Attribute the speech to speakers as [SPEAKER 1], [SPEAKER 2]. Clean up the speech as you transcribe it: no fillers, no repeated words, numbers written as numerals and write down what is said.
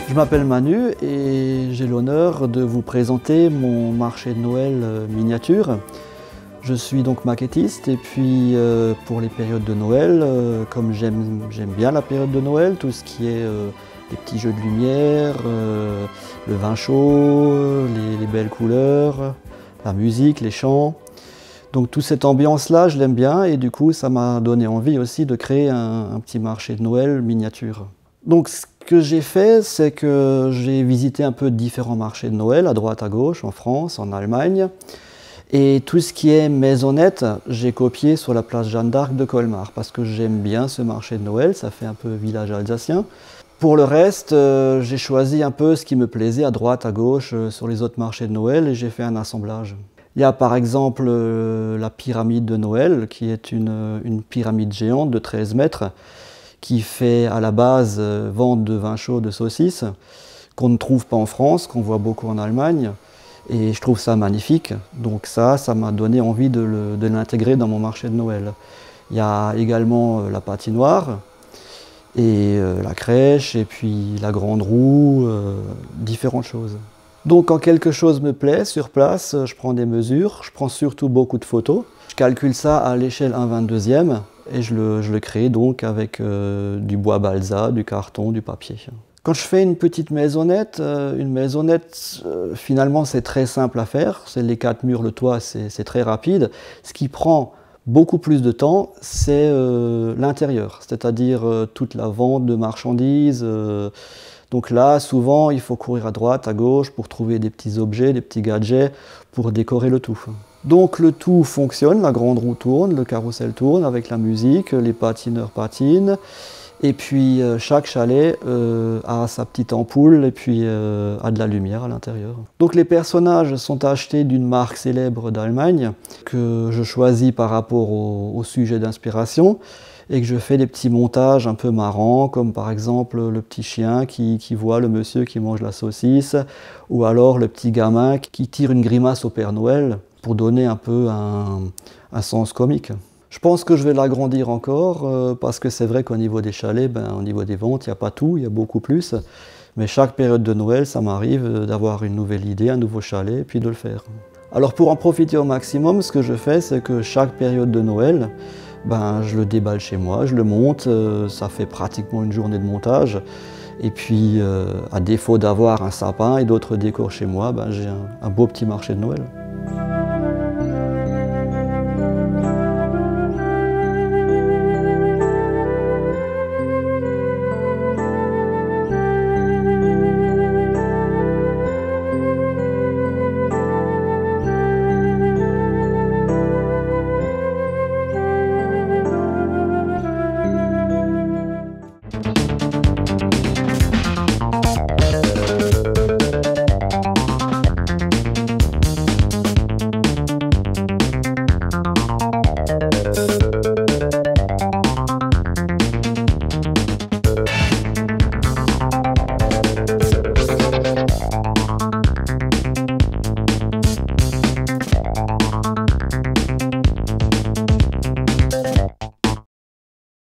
[SPEAKER 1] Je m'appelle Manu et j'ai l'honneur de vous présenter mon marché de Noël miniature. Je suis donc maquettiste et puis pour les périodes de Noël, comme j'aime bien la période de Noël, tout ce qui est les petits jeux de lumière, le vin chaud, les belles couleurs, la musique, les chants. Donc toute cette ambiance-là, je l'aime bien et du coup ça m'a donné envie aussi de créer un petit marché de Noël miniature. Donc ce que j'ai fait, c'est que j'ai visité un peu différents marchés de Noël, à droite, à gauche, en France, en Allemagne. Et tout ce qui est maisonnette, j'ai copié sur la place Jeanne d'Arc de Colmar, parce que j'aime bien ce marché de Noël, ça fait un peu village alsacien. Pour le reste, j'ai choisi un peu ce qui me plaisait à droite, à gauche, sur les autres marchés de Noël, et j'ai fait un assemblage. Il y a par exemple la pyramide de Noël, qui est une pyramide géante de 13 mètres, qui fait à la base vente de vin chaud, de saucisses, qu'on ne trouve pas en France, qu'on voit beaucoup en Allemagne. Et je trouve ça magnifique. Donc ça m'a donné envie de l'intégrer dans mon marché de Noël. Il y a également la patinoire, et la crèche, et puis la grande roue, différentes choses. Donc quand quelque chose me plaît sur place, je prends des mesures, je prends surtout beaucoup de photos. Je calcule ça à l'échelle 1/22e et je le crée donc avec du bois balsa, du carton, du papier. Quand je fais une petite maisonnette, finalement c'est très simple à faire. C'est les 4 murs, le toit, c'est très rapide. Ce qui prend beaucoup plus de temps, c'est l'intérieur, c'est-à-dire toute la vente de marchandises. Donc là, souvent, il faut courir à droite, à gauche pour trouver des petits objets, des petits gadgets pour décorer le tout. Donc le tout fonctionne, la grande roue tourne, le carrousel tourne avec la musique, les patineurs patinent. Et puis chaque chalet a sa petite ampoule et puis a de la lumière à l'intérieur. Donc les personnages sont achetés d'une marque célèbre d'Allemagne que je choisis par rapport au sujet d'inspiration et que je fais des petits montages un peu marrants, comme par exemple le petit chien qui voit le monsieur qui mange la saucisse, ou alors le petit gamin qui tire une grimace au Père Noël pour donner un peu un sens comique. Je pense que je vais l'agrandir encore parce que c'est vrai qu'au niveau des chalets, au niveau des ventes, il n'y a pas tout, il y a beaucoup plus. Mais chaque période de Noël, ça m'arrive d'avoir une nouvelle idée, un nouveau chalet, et puis de le faire. Alors pour en profiter au maximum, ce que je fais, c'est que chaque période de Noël, je le déballe chez moi, je le monte, ça fait pratiquement une journée de montage. Et puis, à défaut d'avoir un sapin et d'autres décors chez moi, j'ai un beau petit marché de Noël.